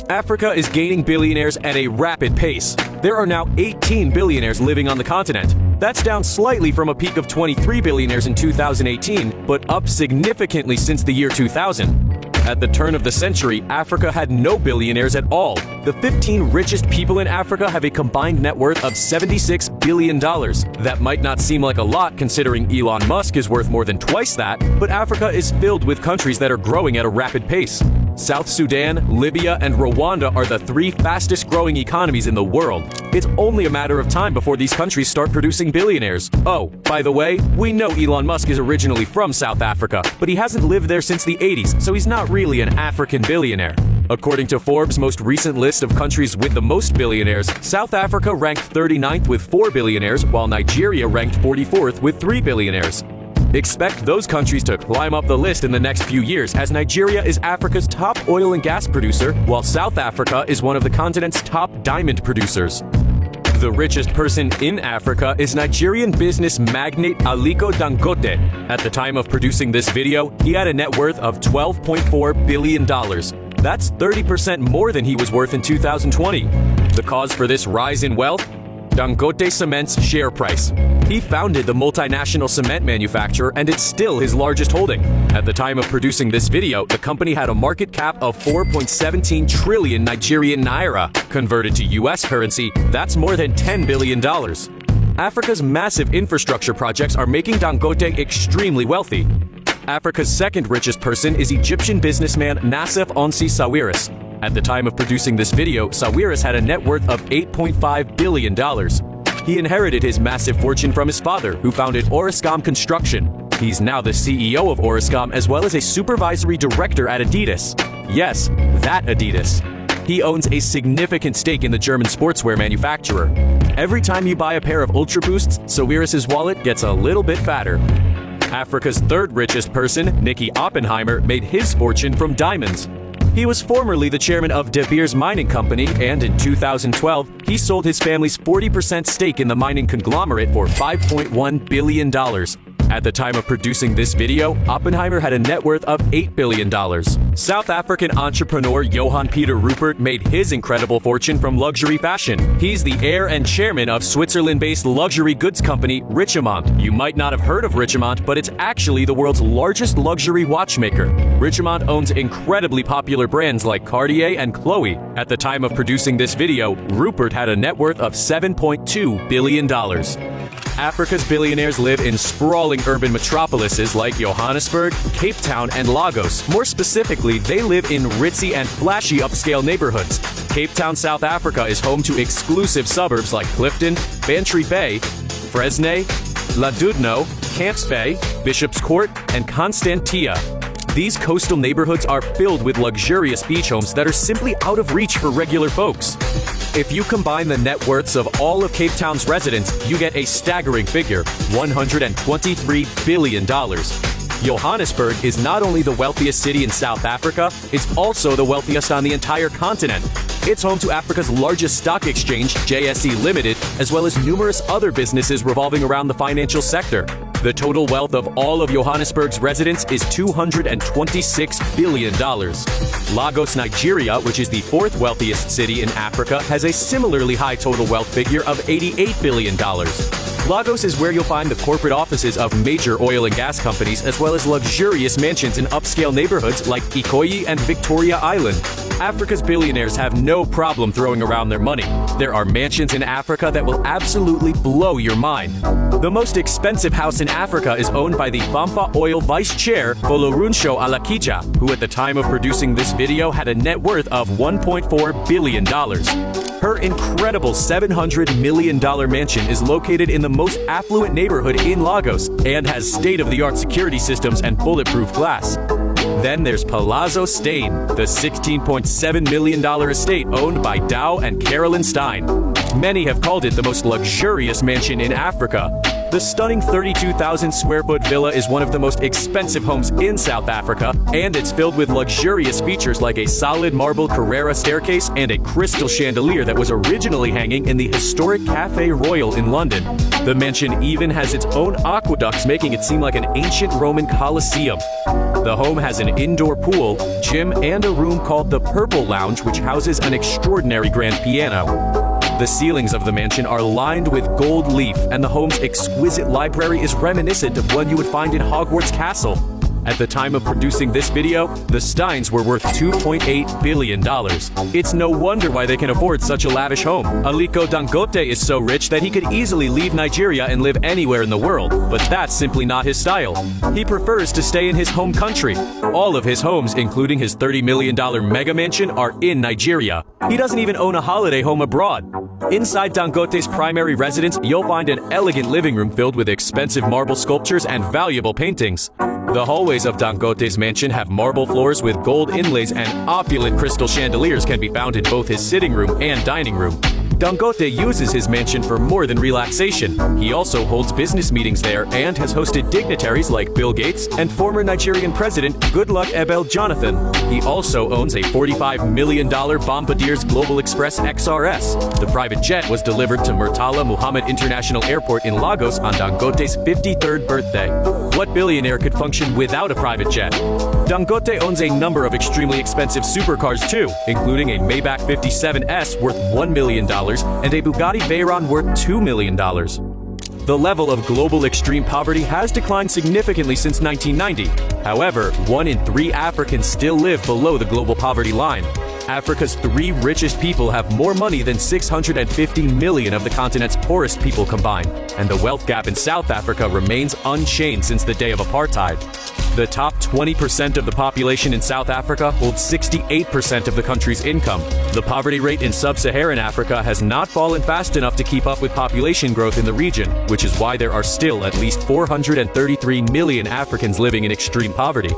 Africa is gaining billionaires at a rapid pace. There are now 18 billionaires living on the continent. That's down slightly from a peak of 23 billionaires in 2018, but up significantly since the year 2000. At the turn of the century, Africa had no billionaires at all. The 15 richest people in Africa have a combined net worth of $76 billion. That might not seem like a lot considering Elon Musk is worth more than twice that, but Africa is filled with countries that are growing at a rapid pace. South Sudan, Libya, and Rwanda are the 3 fastest growing economies in the world. It's only a matter of time before these countries start producing billionaires. Oh, by the way, we know Elon Musk is originally from South Africa, but he hasn't lived there since the 80s, so he's not really an African billionaire. According to Forbes' most recent list of countries with the most billionaires, South Africa ranked 39th with 4 billionaires, while Nigeria ranked 44th with 3 billionaires. Expect those countries to climb up the list in the next few years, as Nigeria is Africa's top oil and gas producer, while South Africa is one of the continent's top diamond producers. The richest person in Africa is Nigerian business magnate Aliko Dangote. At the time of producing this video, he had a net worth of $12.4 billion. That's 30% more than he was worth in 2020. The cause for this rise in wealth? Dangote Cement's share price. He founded the multinational cement manufacturer, and it's still his largest holding. At the time of producing this video, the company had a market cap of 4.17 trillion Nigerian naira. Converted to US currency, that's more than $10 billion. Africa's massive infrastructure projects are making Dangote extremely wealthy. Africa's second richest person is Egyptian businessman Nassef Onsi Sawiris. At the time of producing this video, Sawiris had a net worth of $8.5 billion. He inherited his massive fortune from his father, who founded Orascom Construction. He's now the CEO of Orascom as well as a supervisory director at Adidas. Yes, that Adidas. He owns a significant stake in the German sportswear manufacturer. Every time you buy a pair of Ultra Boosts, Sawiris' wallet gets a little bit fatter. Africa's third richest person, Nicky Oppenheimer, made his fortune from diamonds. He was formerly the chairman of De Beers Mining Company, and in 2012, he sold his family's 40% stake in the mining conglomerate for $5.1 billion. At the time of producing this video, Oppenheimer had a net worth of $8 billion. South African entrepreneur Johan Peter Rupert made his incredible fortune from luxury fashion. He's the heir and chairman of Switzerland-based luxury goods company Richemont. You might not have heard of Richemont, but it's actually the world's largest luxury watchmaker. Richemont owns incredibly popular brands like Cartier and Chloe. At the time of producing this video, Rupert had a net worth of $7.2 billion. Africa's billionaires live in sprawling urban metropolises like Johannesburg, Cape Town, and Lagos. More specifically, they live in ritzy and flashy upscale neighborhoods. Cape Town, South Africa is home to exclusive suburbs like Clifton, Bantry Bay, Fresnay, Ladudno, Camps Bay, Bishop's Court, and Constantia. These coastal neighborhoods are filled with luxurious beach homes that are simply out of reach for regular folks. If you combine the net worths of all of Cape Town's residents, you get a staggering figure, $123 billion. Johannesburg is not only the wealthiest city in South Africa, it's also the wealthiest on the entire continent. It's home to Africa's largest stock exchange, JSE Limited, as well as numerous other businesses revolving around the financial sector. The total wealth of all of Johannesburg's residents is $226 billion. Lagos, Nigeria, which is the 4th wealthiest city in Africa, has a similarly high total wealth figure of $88 billion. Lagos is where you'll find the corporate offices of major oil and gas companies, as well as luxurious mansions in upscale neighborhoods like Ikoyi and Victoria Island. Africa's billionaires have no problem throwing around their money. There are mansions in Africa that will absolutely blow your mind. The most expensive house in Africa is owned by the Famfa Oil Vice Chair, Folorunsho Alakija, who at the time of producing this video had a net worth of $1.4 billion. Her incredible $700 million mansion is located in the most affluent neighborhood in Lagos and has state-of-the-art security systems and bulletproof glass. Then there's Palazzo Stain, the $16.7 million estate owned by Dow and Carolyn Stein. Many have called it the most luxurious mansion in Africa. The stunning 32,000 square foot villa is one of the most expensive homes in South Africa, and it's filled with luxurious features like a solid marble Carrera staircase and a crystal chandelier that was originally hanging in the historic Café Royal in London. The mansion even has its own aqueducts, making it seem like an ancient Roman Colosseum. The home has an indoor pool, gym, and a room called the Purple Lounge, which houses an extraordinary grand piano. The ceilings of the mansion are lined with gold leaf, and the home's exquisite library is reminiscent of one you would find in Hogwarts Castle. At the time of producing this video, the Steins were worth $2.8 billion. It's no wonder why they can afford such a lavish home. Aliko Dangote is so rich that he could easily leave Nigeria and live anywhere in the world, but that's simply not his style. He prefers to stay in his home country. All of his homes, including his $30 million mega mansion, are in Nigeria. He doesn't even own a holiday home abroad. Inside Dangote's primary residence, you'll find an elegant living room filled with expensive marble sculptures and valuable paintings. The hallways of Dangote's mansion have marble floors with gold inlays, and opulent crystal chandeliers can be found in both his sitting room and dining room. Dangote uses his mansion for more than relaxation. He also holds business meetings there and has hosted dignitaries like Bill Gates and former Nigerian President Goodluck Ebele Jonathan. He also owns a $45 million Bombardier's Global Express XRS. The private jet was delivered to Murtala Muhammad International Airport in Lagos on Dangote's 53rd birthday. What billionaire could function without a private jet? Dangote owns a number of extremely expensive supercars too, including a Maybach 57S worth $1 million and a Bugatti Veyron worth $2 million. The level of global extreme poverty has declined significantly since 1990. However, 1 in 3 Africans still live below the global poverty line. Africa's 3 richest people have more money than 650 million of the continent's poorest people combined, and the wealth gap in South Africa remains unchanged since the day of apartheid. The top 20% of the population in South Africa holds 68% of the country's income. The poverty rate in sub-Saharan Africa has not fallen fast enough to keep up with population growth in the region, which is why there are still at least 433 million Africans living in extreme poverty.